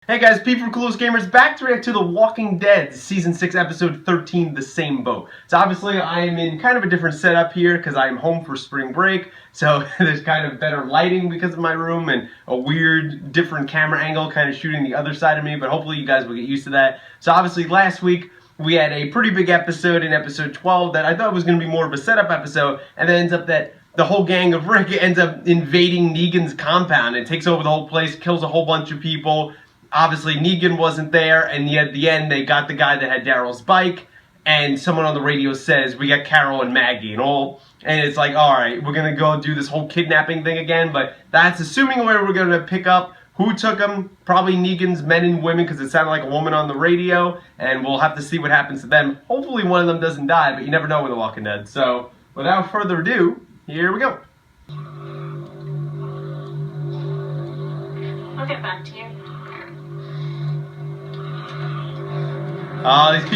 Hey guys, Pete from Coolest Gamers back to react to The Walking Dead Season 6 Episode 13, The Same Boat. So obviously I'm in kind of a different setup here because I'm home for spring break. So there's kind of better lighting because of my room and a weird different camera angle kind of shooting the other side of me. But hopefully you guys will get used to that. So obviously last week we had a pretty big episode in episode 12 that I thought was going to be more of a setup episode. And then ends up that the whole gang of Rick ends up invading Negan's compound and takes over the whole place, kills a whole bunch of people. Obviously, Negan wasn't there, and yet at the end, they got the guy that had Daryl's bike, and someone on the radio says, we got Carol and Maggie, and it's like, alright, we're gonna go do this whole kidnapping thing again, but that's assuming where we're gonna pick up who took them, probably Negan's men and women, because it sounded like a woman on the radio, and we'll have to see what happens to them. Hopefully one of them doesn't die, but you never know with The Walking Dead. So, without further ado, here we go. I'll get back to you. Oh, these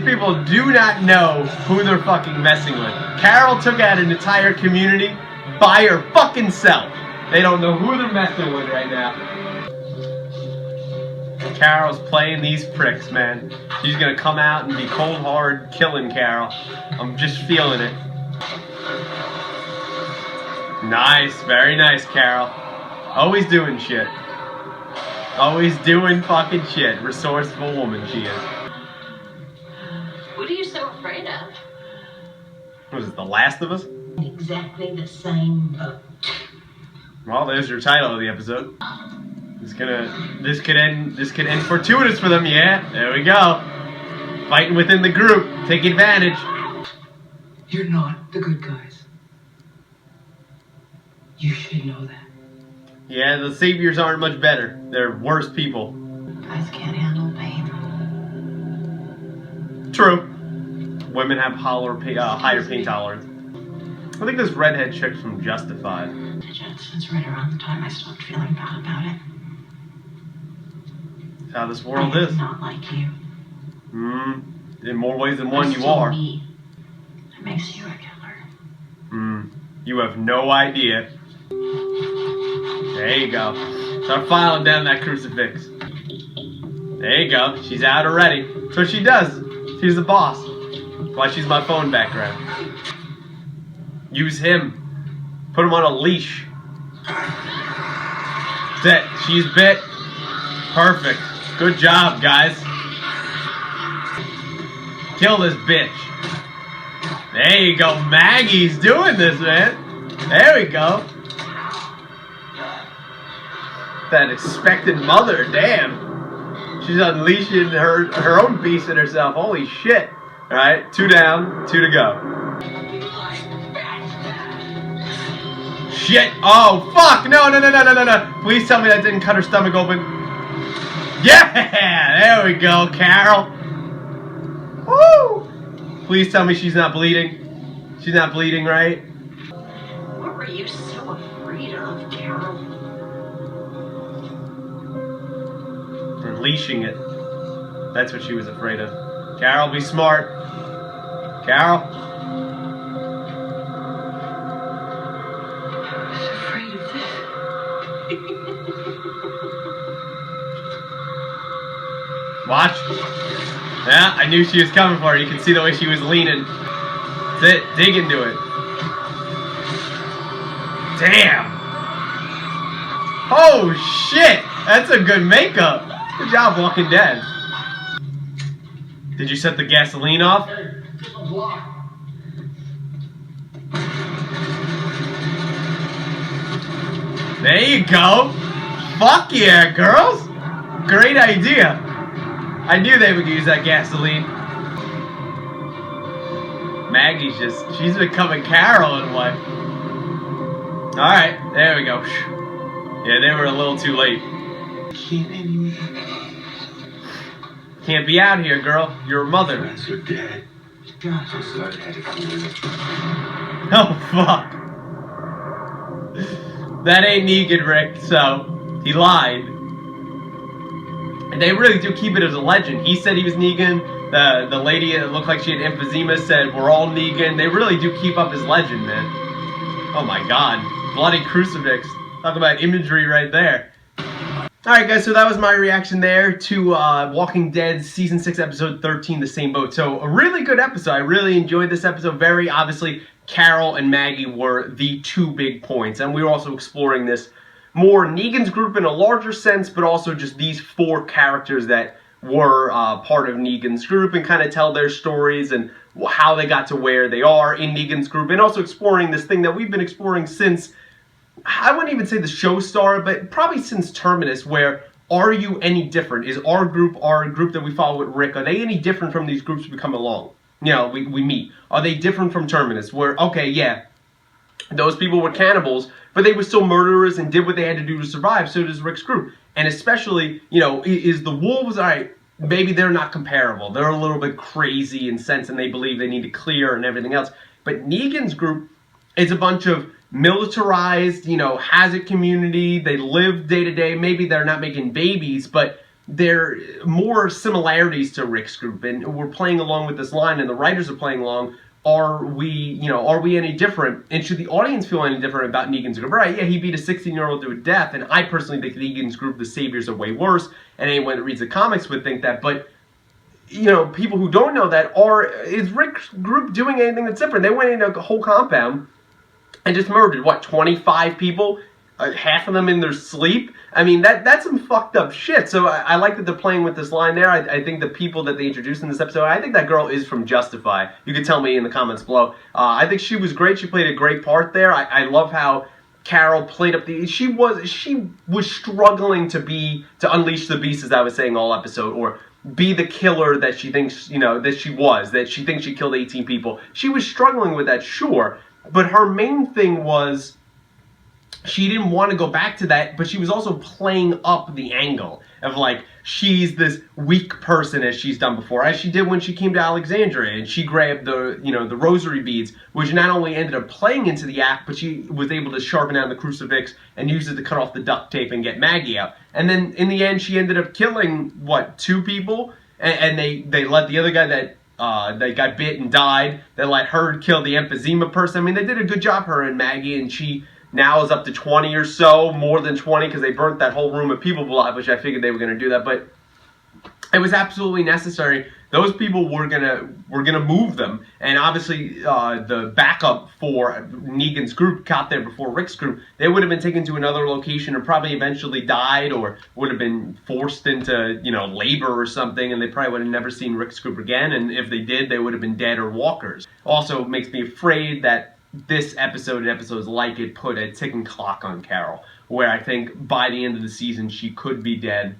people do not know who they're fucking messing with. Carol took out an entire community by her fucking self. They don't know who they're messing with right now. Carol's playing these pricks, man. She's gonna come out and be cold hard killing Carol. I'm just feeling it. Nice, very nice, Carol. Always doing shit. Always doing fucking shit. Resourceful woman she is. What are you so afraid of? Was it The Last of Us? Exactly the same boat. Well, there's your title of the episode. This could end fortuitous for them, yeah. There we go. Fighting within the group. Take advantage. You're not the good guys. You should know that. Yeah, the saviors aren't much better. They're worse people. Guys can't handle pain. True. Women have higher pain tolerance. I think this redhead chick's from Justified. Since right around the time I stopped feeling bad about it. That's how this world is. Not like you. In more ways than one you are. Me. That makes you a killer. You have no idea. There you go. Start filing down that crucifix. There you go. She's out already. That's what she does. She's the boss. That's why she's my phone background. Use him. Put him on a leash. That's it. She's bit. Perfect. Good job, guys. Kill this bitch. There you go. Maggie's doing this, man. There we go. That expected mother, damn. She's unleashing her own beast in herself. Holy shit. Alright, 2 down, 2 to go. Shit. Oh, fuck. No. Please tell me that didn't cut her stomach open. Yeah, there we go, Carol. Woo! Please tell me she's not bleeding. She's not bleeding, right? What were you so afraid of, Carol? Unleashing it. That's what she was afraid of. Carol, be smart. Carol? I was afraid of this. Watch. Yeah, I knew she was coming for it. You can see the way she was leaning. That's it. Dig into it. Damn. Oh, shit. That's a good makeup. Good job, Walking Dead. Did you set the gasoline off? There you go. Fuck yeah, girls. Great idea. I knew they would use that gasoline. Maggie's she's becoming Carol in a way. Alright, there we go. Yeah, they were a little too late. Can't be out here, girl. You're a mother. Oh, fuck. That ain't Negan, Rick, so he lied. And they really do keep it as a legend. He said he was Negan. The lady that looked like she had emphysema said we're all Negan. They really do keep up his legend, man. Oh my god. Bloody crucifix. Talk about imagery right there. Alright guys, so that was my reaction there to Walking Dead Season 6 Episode 13, The Same Boat. So a really good episode. I really enjoyed this episode. Very obviously, Carol and Maggie were the two big points. And we were also exploring this more Negan's group in a larger sense, but also just these four characters that were part of Negan's group and kind of tell their stories and how they got to where they are in Negan's group. And also exploring this thing that we've been exploring since, I wouldn't even say the show started, but probably since Terminus, where are you any different? Is our group that we follow with Rick, are they any different from these groups we come along? You know, we meet. Are they different from Terminus? Where, okay, yeah, those people were cannibals, but they were still murderers and did what they had to do to survive. So does Rick's group. And especially, you know, is the wolves, all right, maybe they're not comparable. They're a little bit crazy in sense, and they believe they need to clear and everything else. But Negan's group is a bunch of militarized, you know, hazard community. They live day to day. Maybe they're not making babies, but there are more similarities to Rick's group. And we're playing along with this line, and the writers are playing along. Are we any different? And should the audience feel any different about Negan's group? Right, yeah, he beat a 16-year-old to a death, and I personally think Negan's group, the Saviors, are way worse, and anyone that reads the comics would think that, but you know, people who don't know that, is Rick's group doing anything that's different? They went into a whole compound and just murdered, what, 25 people? Half of them in their sleep? I mean, that's some fucked up shit. So I like that they're playing with this line there. I think the people that they introduced in this episode, I think that girl is from Justify. You can tell me in the comments below. I think she was great. She played a great part there. I love how Carol played up the... She was struggling to unleash the beast, as I was saying all episode, or be the killer that she thinks, you know, that she thinks she killed 18 people. She was struggling with that, sure. But her main thing was she didn't want to go back to that, but she was also playing up the angle of, like, she's this weak person, as she's done before, as she did when she came to Alexandria and she grabbed the rosary beads, which not only ended up playing into the act, but she was able to sharpen down the crucifix and use it to cut off the duct tape and get Maggie out. And then in the end, she ended up killing, what, 2 people? And they let the other guy that got bit and died, they let her kill the emphysema person. I mean, they did a good job, her and Maggie, and she now is up to 20 or so, more than 20, because they burnt that whole room of people alive, which I figured they were going to do that, but it was absolutely necessary. Those people were gonna move them, and obviously the backup for Negan's group got there before Rick's group. They would have been taken to another location and probably eventually died, or would have been forced into, you know, labor or something, and they probably would have never seen Rick's group again, and if they did, they would have been dead or walkers. Also makes me afraid that this episode and episodes like it put a ticking clock on Carol, where I think by the end of the season she could be dead,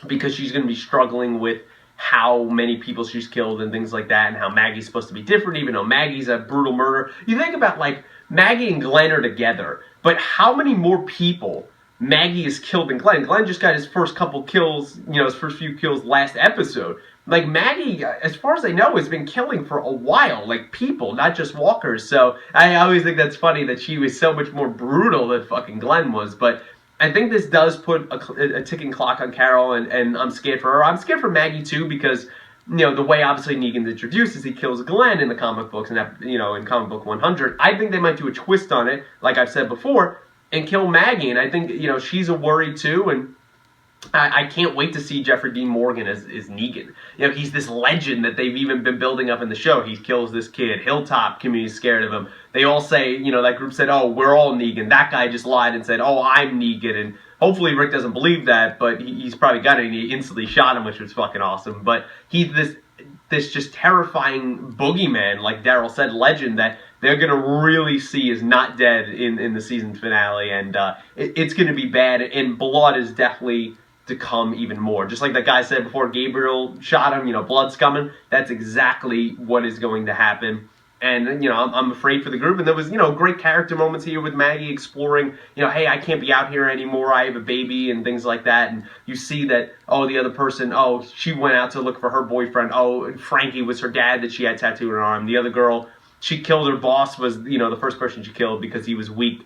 because she's going to be struggling with how many people she's killed and things like that, and how Maggie's supposed to be different, even though Maggie's a brutal murderer. You think about, like, Maggie and Glenn are together, but how many more people Maggie has killed than Glenn? Glenn just got his first couple kills, you know, his first few kills last episode. Like, Maggie, as far as I know, has been killing for a while, like, people, not just walkers. So I always think that's funny that she was so much more brutal than fucking Glenn was. But I think this does put a ticking clock on Carol, and I'm scared for her. I'm scared for Maggie, too, because, you know, the way, obviously, Negan's introduced is he kills Glenn in the comic books, and, you know, in comic book 100. I think they might do a twist on it, like I've said before, and kill Maggie. And I think, you know, she's a worry, too, and I can't wait to see Jeffrey Dean Morgan as Negan. You know, he's this legend that they've even been building up in the show. He kills this kid. Hilltop community's scared of him. They all say, you know, that group said, oh, we're all Negan. That guy just lied and said, oh, I'm Negan. And hopefully Rick doesn't believe that, but he's probably got it, and he instantly shot him, which was fucking awesome. But he's this just terrifying boogeyman, like Daryl said, legend that they're going to really see is not dead in the season finale. And it's going to be bad, and blood is definitely to come even more. Just like that guy said before Gabriel shot him, you know, blood's coming. That's exactly what is going to happen. And, you know, I'm afraid for the group. And there was, you know, great character moments here with Maggie exploring, you know, hey, I can't be out here anymore. I have a baby and things like that. And you see that, oh, the other person, oh, she went out to look for her boyfriend. Oh, Frankie was her dad that she had tattooed on her arm. The other girl, she killed her boss, was, you know, the first person she killed because he was weak.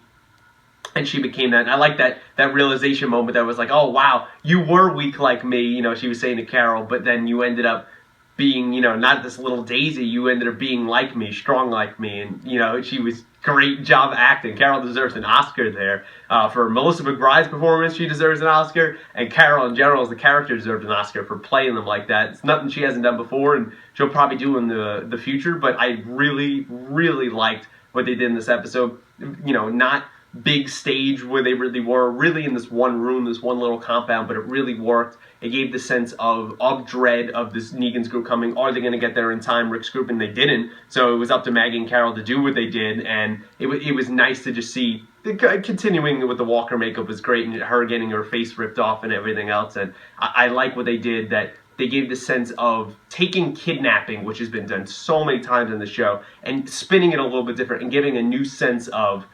And she became that. And I like that realization moment that was like, oh, wow, you were weak like me, you know, she was saying to Carol, but then you ended up being, not this little Daisy, you ended up being like me, strong like me, and, she was great job acting. Carol deserves an Oscar there. For Melissa McBride's performance, she deserves an Oscar, and Carol in general as the character deserved an Oscar for playing them like that. It's nothing she hasn't done before, and she'll probably do in the future, but I really, really liked what they did in this episode. Not big stage where they really were, really in this one room, this one little compound, but it really worked. It gave the sense of dread of this Negan's group coming. Are they going to get there in time, Rick's group? And they didn't. So it was up to Maggie and Carol to do what they did, and it was nice to just see, continuing with the Walker makeup was great, and her getting her face ripped off and everything else, and I like what they did, that they gave the sense of taking kidnapping, which has been done so many times in the show, and spinning it a little bit different and giving a new sense of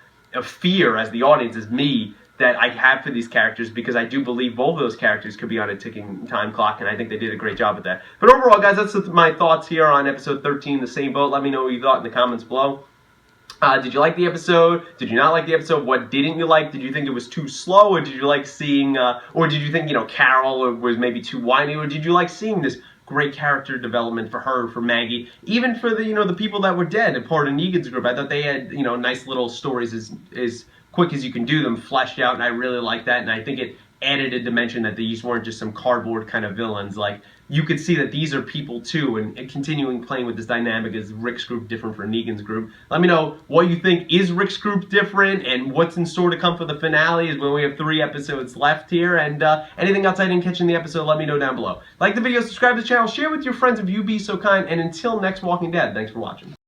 fear as the audience, as me, that I have for these characters, because I do believe both of those characters could be on a ticking time clock, and I think they did a great job at that. But overall, guys, that's my thoughts here on episode 13, The Same Boat. Let me know what you thought in the comments below. Did you like the episode? Did you not like the episode? What didn't you like? Did you think it was too slow, or did you like seeing, or did you think, Carol was maybe too whiny, or did you like seeing this great character development for her, for Maggie, even for the, the people that were dead and part of Negan's group? I thought they had, nice little stories as quick as you can do them, fleshed out, and I really like that, and I think it added a dimension that these weren't just some cardboard kind of villains. Like, you could see that these are people too, and continuing playing with this dynamic. Is Rick's group different from Negan's group? Let me know what you think. Is Rick's group different, and what's in store to come for the finale, is when we have 3 episodes left here, and anything else I didn't catch in the episode, let me know down below. Like the video, subscribe to the channel, share with your friends if you be so kind, and until next Walking Dead, thanks for watching.